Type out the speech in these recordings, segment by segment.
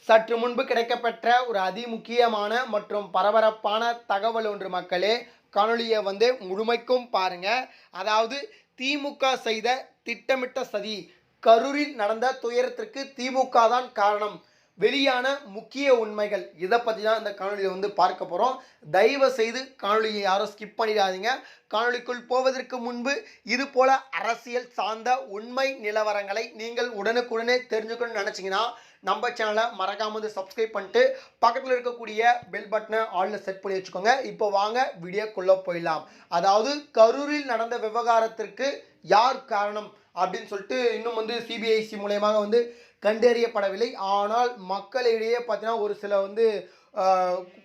சற்று முன்பு கிடைக்கப்பெற்ற ஒரு அதிமுக்கியமான மற்றும் பரபரப்பான தகவல் ஒன்று மக்களே. காணொலியை முழுமைக்கும் பாருங்க. அதாவது திமுக செய்த திட்டமிட்ட சதி, கரூரில் நடந்த துயரத்திற்கு திமுக தான் காரணம், வெளியான முக்கிய உண்மைகள், இதை பற்றி தான் இந்த காணொலியை பார்க்க போகிறோம். தயவு செய்து காணொலியை யாரும் ஸ்கிப் பண்ணிடாதீங்க. காணொலிக்குள் போவதற்கு முன்பு இது போல அரசியல் சார்ந்த உண்மை நிலவரங்களை நீங்கள் உடனுக்குடனே தெரிஞ்சுக்கணும்னு நினச்சிங்கன்னா நம்ம சேனலை மறக்காம சப்ஸ்கிரைப் பண்ணிட்டு பக்கத்தில் இருக்கக்கூடிய பெல் பட்டனை ஆல்ல செட் பண்ணி வச்சுக்கோங்க. இப்போ வாங்க வீடியோக்குள்ளே போயிடலாம். அதாவது கரூரில் நடந்த விவகாரத்திற்கு யார் காரணம் அப்படின்னு சொல்லிட்டு இன்னும் சிபிஐசி மூலயமாக கண்டறியப்படவில்லை. ஆனால் மக்களிடையே பார்த்தீங்கன்னா ஒரு சில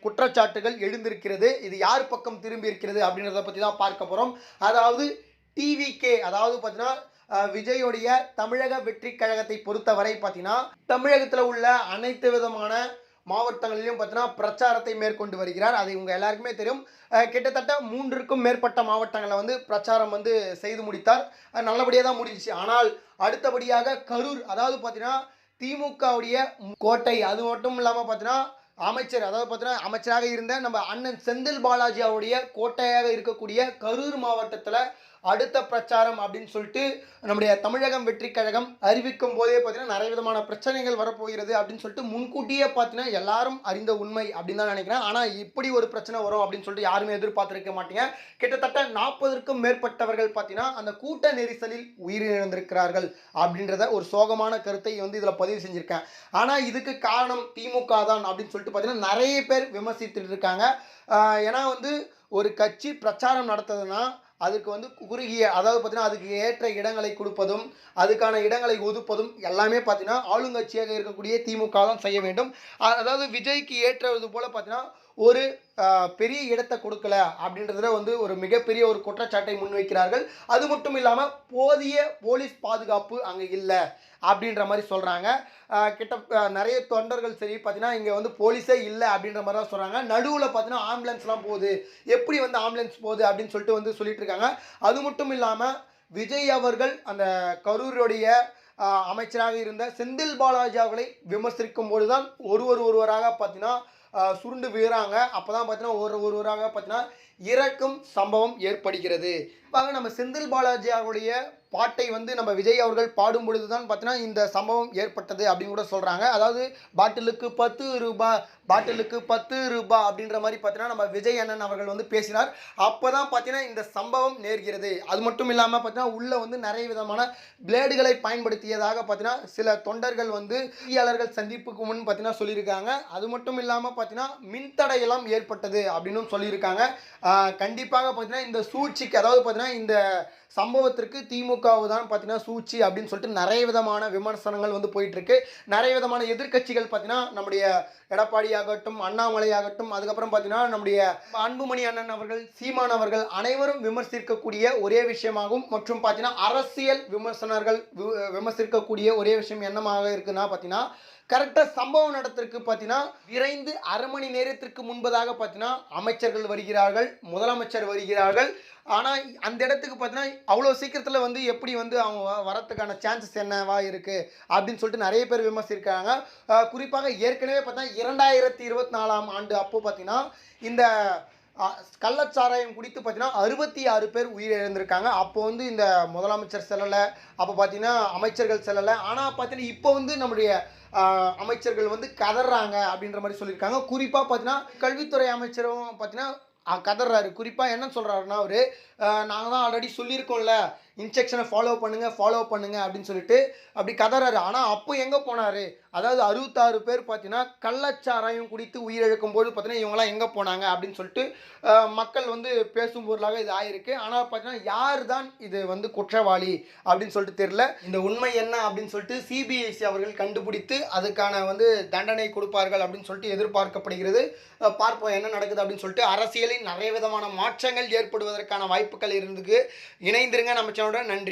குற்றச்சாட்டுகள் எழுந்திருக்கிறது. இது யார் பக்கம் திரும்பி இருக்கிறது அப்படின்றத பற்றி தான் பார்க்க போகிறோம். அதாவது டிவிகே, அதாவது பார்த்தீங்கன்னா விஜயோடைய தமிழக வெற்றி கழகத்தை பொறுத்தவரை பார்த்தீங்கன்னா தமிழகத்தில் உள்ள அனைத்து விதமான மாவட்டங்களிலும் பார்த்தீங்கன்னா பிரச்சாரத்தை மேற்கொண்டு வருகிறார். அது இவங்க எல்லாருக்குமே தெரியும். கிட்டத்தட்ட 3க்கும் மேற்பட்ட மாவட்டங்களில் பிரச்சாரம் செய்து முடித்தார். நல்லபடியாக தான் முடிஞ்சிச்சு. ஆனால் அடுத்தபடியாக கரூர், அதாவது பார்த்தீங்கன்னா திமுகவுடைய கோட்டை, அது மட்டும் இல்லாமல் பார்த்தீங்கன்னா அமைச்சர், அதாவது பார்த்தீங்கன்னா அமைச்சராக இருந்த நம்ம அண்ணன் செந்தில் பாலாஜி அவருடைய கோட்டையாக இருக்கக்கூடிய கரூர் மாவட்டத்தில் அடுத்த பிரச்சாரம் அப்படின்னு சொல்லிட்டு நம்முடைய தமிழகம் வெற்றி கழகம் அறிவிக்கும் போதே பார்த்தீங்கன்னா நிறைய விதமான பிரச்சனைகள் வரப்போகிறது அப்படின்னு சொல்லிட்டு முன்கூட்டியே பார்த்தீங்கன்னா எல்லாரும் அறிந்த உண்மை அப்படின்னு தான் நினைக்கிறேன். ஆனால் இப்படி ஒரு பிரச்சனை வரும் அப்படின்னு சொல்லிட்டு யாருமே எதிர்பார்த்திருக்க மாட்டீங்க. கிட்டத்தட்ட 40க்கும் மேற்பட்டவர்கள் பார்த்தீங்கன்னா அந்த கூட்ட நெரிசலில் உயிரிழந்திருக்கிறார்கள் அப்படின்றத ஒரு சோகமான கருத்தை இதில் பதிவு செஞ்சுருக்கேன். ஆனால் இதுக்கு காரணம் திமுக தான் அப்படின்னு சொல்லிட்டு பார்த்தீங்கன்னா நிறைய பேர் விமர்சித்துட்டு இருக்காங்க. ஏன்னா ஒரு கட்சி பிரச்சாரம் நடத்துதுன்னா அதுக்கு குறுகிய, அதாவது பார்த்தீங்கன்னா அதுக்கு ஏற்ற இடங்களை கொடுப்பதும் அதுக்கான இடங்களை ஒதுப்பதும் எல்லாமே பார்த்தீங்கன்னா ஆளுங்கட்சியாக இருக்கக்கூடிய திமுக தான் செய்ய வேண்டும். அதாவது விஜய்க்கு ஏற்றது போல் பார்த்தீங்கன்னா ஒரு பெரிய இடத்தை கொடுக்கல அப்படின்றதுல ஒரு மிகப்பெரிய ஒரு குற்றச்சாட்டை முன்வைக்கிறார்கள். அது மட்டும் இல்லாமல் போதிய போலீஸ் பாதுகாப்பு அங்கே இல்லை அப்படின்ற மாதிரி சொல்கிறாங்க. நிறைய தொண்டர்கள் சரி பார்த்தீங்கன்னா இங்கே போலீஸே இல்லை அப்படின்ற மாதிரி தான் சொல்கிறாங்க. நடுவில் பார்த்தீங்கன்னா ஆம்புலன்ஸ்லாம் போகுது, எப்படி ஆம்புலன்ஸ் போகுது அப்படின்னு சொல்லிட்டு சொல்லிட்டு இருக்காங்க. அது மட்டும் இல்லாமல் விஜய் அவர்கள் அந்த கரூருடைய அமைச்சராக இருந்த செந்தில் பாலாஜி அவர்களை விமர்சிக்கும் போது தான் ஒருவராக பார்த்தீங்கன்னா சுருண்டு வீறாங்க. அப்போ தான் பார்த்தீங்கன்னா ஒருவராக பார்த்தீங்கன்னா இறக்கும் சம்பவம் ஏற்படுகிறது. நம்ம செந்தில் பாலாஜி அவருடைய பாட்டை நம்ம விஜய் அவர்கள் பாடும் பொழுது தான் பார்த்தீங்கன்னா இந்த சம்பவம் ஏற்பட்டது அப்படின்னு கூட சொல்கிறாங்க. அதாவது பாட்டிலுக்கு 10 ரூபாய், பாட்டிலுக்கு 10 ரூபாய் அப்படின்ற மாதிரி பார்த்தீங்கன்னா நம்ம விஜய் அண்ணன் அவர்கள் பேசினார். அப்போ தான் பார்த்தீங்கன்னா இந்த சம்பவம் நேர்கிறது. அது மட்டும் இல்லாமல் பார்த்தீங்கன்னா உள்ள நிறைய விதமான பிளேடுகளை பயன்படுத்தியதாக பார்த்தீங்கன்னா சில தொண்டர்கள் செய்தியாளர்கள் சந்திப்புக்கு முன் பார்த்தீங்கன்னா சொல்லியிருக்காங்க. அது மட்டும் இல்லாமல் பார்த்தீங்கன்னா மின்தடையெல்லாம் ஏற்பட்டது அப்படின்னு சொல்லியிருக்காங்க. கண்டிப்பாக பார்த்தீங்கன்னா இந்த சூழ்ச்சிக்கு, அதாவது பார்த்தீங்கன்னா இந்த சம்பவத்திற்கு திமுகவு தான் பார்த்தீங்கன்னா சூழ்ச்சி அப்படின்னு சொல்லிட்டு நிறைய விதமான விமர்சனங்கள் போயிட்டு இருக்கு. நிறைய விதமான எதிர்க்கட்சிகள் பார்த்தீங்கன்னா நம்முடைய எடப்பாடி ஆகட்டும், அண்ணாமலை ஆகட்டும், அதுக்கப்புறம் பார்த்தீங்கன்னா நம்முடைய அன்புமணி அண்ணன் அவர்கள், சீமான் அவர்கள் அனைவரும் விமர்சிக்கக்கூடிய ஒரே விஷயமாகும். மற்றும் பார்த்தீங்கன்னா அரசியல் விமர்சனர்கள் விமர்சிக்கக்கூடிய ஒரே விஷயம் என்னமாக இருக்குன்னா பார்த்தீங்கன்னா கரெக்டாக சம்பவம் நடத்திற்கு பார்த்தீங்கன்னா விரைந்து அரை மணி நேரத்திற்கு முன்பதாக பார்த்தீங்கன்னா அமைச்சர்கள் வருகிறார்கள், முதலமைச்சர் வருகிறார்கள். ஆனால் அந்த இடத்துக்கு பார்த்தீங்கன்னா அவ்வளோ சீக்கிரத்தில் எப்படி அவங்க வரத்துக்கான சான்சஸ் என்னவா இருக்குது அப்படின்னு சொல்லிட்டு நிறைய பேர் விமர்சிக்கிறாங்க. குறிப்பாக ஏற்கனவே பார்த்தீங்கன்னா 2024ஆம் ஆண்டு அப்போது பார்த்தீங்கன்னா இந்த கள்ளச்சாராயம் குடித்து பார்த்தீங்கன்னா 66 பேர் உயிரிழந்திருக்காங்க. அப்போ இந்த முதலமைச்சர் செல்லலை, அப்போ பார்த்தீங்கன்னா அமைச்சர்கள் செல்லலை. ஆனால் பார்த்தீங்கன்னா இப்போ நம்முடைய அமைச்சர்கள் கதறாங்க அப்படின்ற மாதிரி சொல்லியிருக்காங்க. குறிப்பாக பார்த்தீங்கன்னா கல்வித்துறை அமைச்சரும் பார்த்தீங்கன்னா கதறாரு. குறிப்பாக என்ன சொல்கிறாருன்னா அவர், நாங்கள் தான் ஆல்ரெடி சொல்லியிருக்கோம்ல இன்ஸ்ட்ரக்ஷனை ஃபாலோ பண்ணுங்க அப்படின்னு சொல்லிட்டு அப்படி கதறாரு. ஆனால் அப்போ எங்கே போனார்? அதாவது 66 பேர் பார்த்தீங்கன்னா கள்ளச்சாராயம் குடித்து உயிரிழக்கும் போது பார்த்தீங்கன்னா இவங்களாம் எங்கே போனாங்க அப்படின்னு சொல்லிட்டு மக்கள் பேசும் பொருளாக இது ஆயிருக்கு. ஆனால் பார்த்தீங்கன்னா யார் தான் இது குற்றவாளி அப்படின்னு சொல்லிட்டு தெரியல. இந்த உண்மை என்ன அப்படின்னு சொல்லிட்டு சிபிஐசி அவர்கள் கண்டுபிடித்து அதுக்கான தண்டனை கொடுப்பார்கள் அப்படின்னு சொல்லிட்டு எதிர்பார்க்கப்படுகிறது. பார்ப்போம் என்ன நடக்குது அப்படின்னு சொல்லிட்டு. அரசியலில் நிறைய விதமான மாற்றங்கள் ஏற்படுவதற்கான வாய்ப்புகள் இருந்துக்கு. இணைந்திருங்க நம்ம சேனலோட. நன்றி.